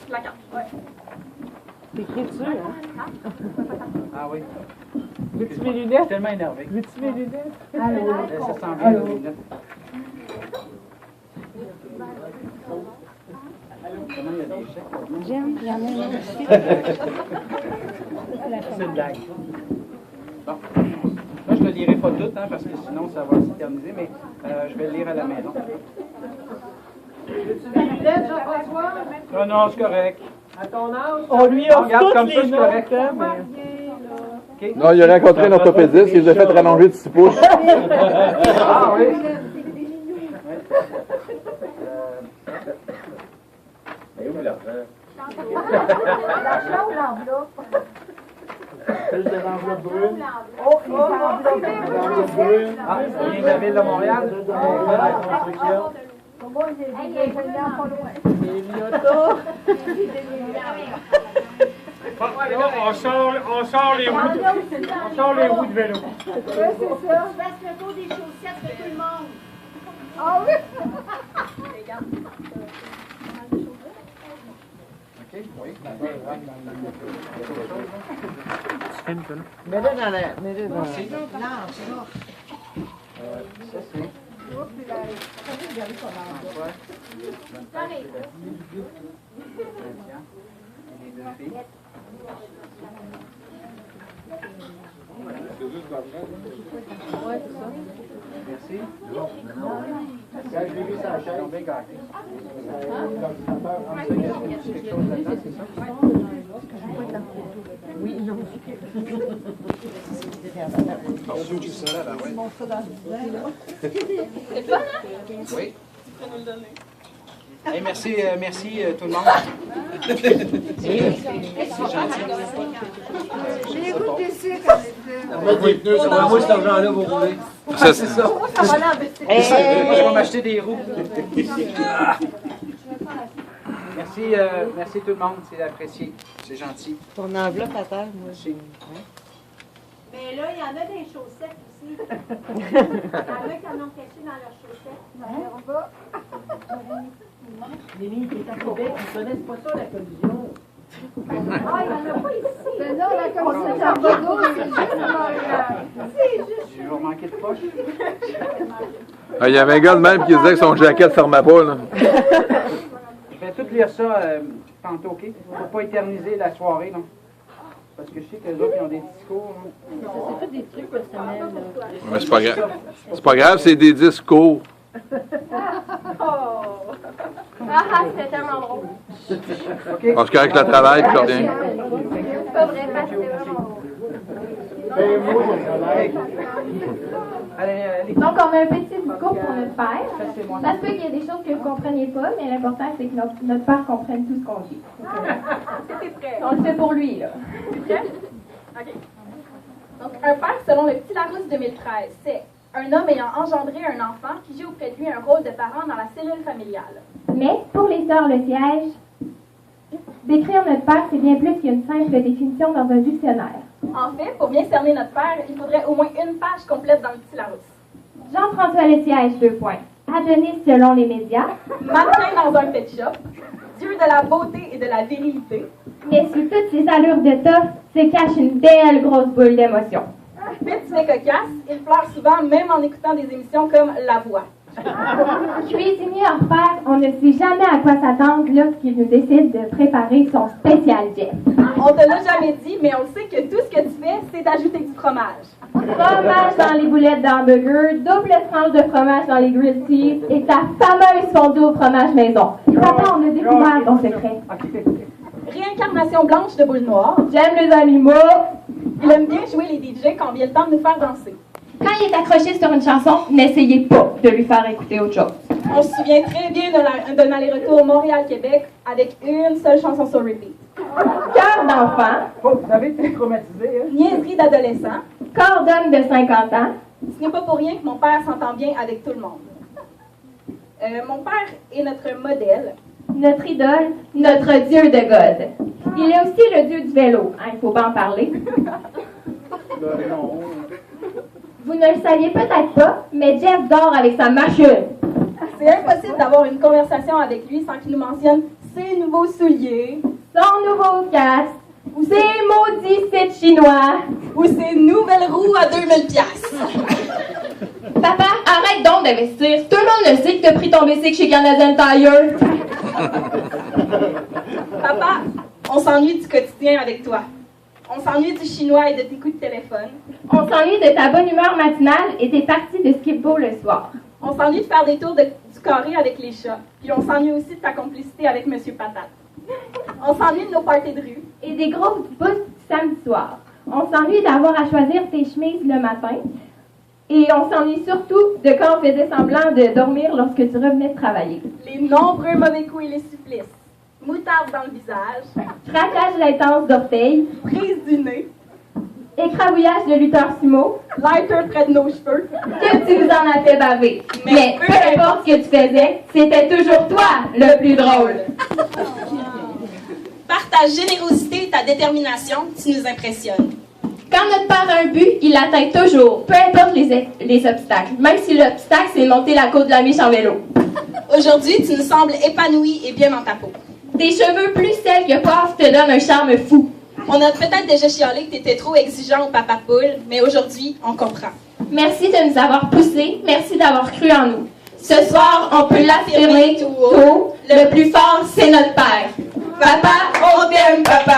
La carte, ouais. T'écris dessus, hein? Ah oui. Veux-tu mes Je suis lunettes? tellement énervé. Veux-tu mes lunettes? Ça sent bien les lunettes. Comment il y a des chèques? J'aime, il y en a un aussi. C'est une blague. Bon. Là, je ne le lirai pas tout, hein, parce que sinon, ça va s'éterniser, mais je vais le lire à la maison. Non, non, c'est correct. On lui On offre regarde toutes comme ça, les c'est notes, correct. hein, mais... Okay. Non, il a rencontré un orthopédiste, il les a fait rallonger de 6 pouces. Ah oui. Mais où l'argent? L'argent ou l'enveloppe? Plus de l'enveloppe brune. Ah, ça vient de la ville de Montréal. On sort les roues de vélo. Oui, c'est ça. Je passe le tour des chaussettes de tout le monde. Ah oui? OK, oui. Mets-le dans la... Mets-le dans la... Ça, c'est... Merci. Quand je l'ai vu sur la chaise, Ils ont bien gâté. Quelque chose là-dedans, c'est ça? Oui, non. Oui. Hey, merci, merci tout le monde. C'est gentil. J'ai les gouttes de sucre avec mettre des pneus sur moi, cet argent-là, vous roulez. Ça, C'est ça. Moi, je vais m'acheter des roues. Merci, merci tout le monde, c'est apprécié, c'est gentil. Ton enveloppe à terre, moi, Merci. Mais là, il y en a des chaussettes aussi. Il y en a qui en ont caché dans leurs chaussettes. On va. Les filles qui étaient à Québec, ils connaissent pas ça, la collision. Ah, il n'y en a pas ici. Mais non, la commission à Bordeaux, c'est juste à Montréal. C'est juste. Je vais manquer de poche. il y avait un gars de même qui disait que son jacket ne fermait pas, là. Je vais tout lire ça tantôt, OK? Pour pas éterniser la soirée, non? Parce que je sais que les autres, ils ont des discours. C'est pas des trucs personnels, là. Mais c'est pas grave. C'est pas grave, c'est des disques courts. C'était tellement drôle. OK? Parce qu'avec le travail, puis je reviens. C'est pas vrai, mais c'était vraiment drôle. Allez, allez. Donc, on a un petit discours pour notre père. Ça, c'est moi. Ça se peut qu'il y ait des choses que vous ne compreniez pas, mais l'important, c'est que notre père comprenne tout ce qu'on dit. C'était prêt. On le fait pour lui, là. C'est prêt? OK. Donc, un père, selon le Petit Larousse 2013, c'est un homme ayant engendré un enfant qui joue auprès de lui un rôle de parent dans la cellule familiale. Mais, pour les sœurs Le Siège, décrire notre père, c'est bien plus qu'une simple définition dans un dictionnaire. En fait, pour bien cerner notre père, il faudrait au moins une page complète dans le Petit Larousse. Jean-François Le Siège, 2 points. Adonis selon les médias, Mannequin dans un pet shop, dieu de la beauté et de la virilité. mais sous toutes ces allures de toffe se cache une belle grosse boule d'émotion. Petit mais cocasse, il pleure souvent même en écoutant des émissions comme La Voix. Cuisinier hors pair, on ne sait jamais à quoi s'attendre lorsqu'il nous décide de préparer son spécial jet. On te l'a jamais dit, mais on sait que tout ce que tu fais, c'est d'ajouter du fromage. Fromage dans les boulettes d'hamburger, double tranche de fromage dans les grilled cheese et ta fameuse fondue au fromage maison. Papa, on a découvert ton secret. Réincarnation blanche de boule noire. J'aime les animaux. Il aime bien jouer les DJ quand vient le temps de nous faire danser. Quand il est accroché sur une chanson, n'essayez pas de lui faire écouter autre chose. On se souvient très bien d'un aller-retour Montréal-Québec avec une seule chanson sur repeat. Cœur d'enfant. Oh, vous avez été traumatisé, hein? Niaiserie d'adolescent. Corps d'homme de 50 ans. Ce n'est pas pour rien que mon père s'entend bien avec tout le monde. Mon père est notre modèle. Notre idole, notre dieu de God. Il est aussi le dieu du vélo. Il ne faut pas en parler. Non. Vous ne le saviez peut-être pas, mais Jeff dort avec sa machine. C'est impossible d'avoir une conversation avec lui sans qu'il nous mentionne ses nouveaux souliers, son nouveau casque, ou ses maudits sites chinois. ou ses nouvelles roues à 2000 piastres. Papa, arrête donc d'investir. Tout le monde le sait que t'as pris ton bicycle chez Canadian Tire. Papa, on s'ennuie du quotidien avec toi. On s'ennuie du chinois et de tes coups de téléphone. On s'ennuie de ta bonne humeur matinale et tes parties de skip-ball le soir. On s'ennuie de faire des tours du carré avec les chats. Puis on s'ennuie aussi de ta complicité avec Monsieur Patate. On s'ennuie de nos parties de rue. Et des grosses bousses samedi soir. On s'ennuie d'avoir à choisir tes chemises le matin. Et on s'ennuie surtout de quand on faisait semblant de dormir lorsque tu revenais de travailler. Les nombreux mauvais coups et les supplices. Moutarde dans le visage. Craquage intense d'orteils. Prise du nez. Écrabouillage de lutteur sumo. Lighter près de nos cheveux. Que tu nous en as fait baver. Mais peu importe ce que tu faisais, c'était toujours toi le plus drôle. Par ta générosité et ta détermination, tu nous impressionnes. Quand notre père a un but, il l'atteint toujours, peu importe les obstacles. Même si l'obstacle, c'est monter la côte de la Miche en vélo. Aujourd'hui, tu nous sembles épanoui et bien dans ta peau. Tes cheveux plus sels que paf te donnent un charme fou. On a peut-être déjà chialé que tu étais trop exigeant au papa poule, mais aujourd'hui, on comprend. Merci de nous avoir poussés. Merci d'avoir cru en nous. Ce soir, on peut l'affirmer tout haut. Le plus fort, c'est notre père. Papa, on t'aime, papa.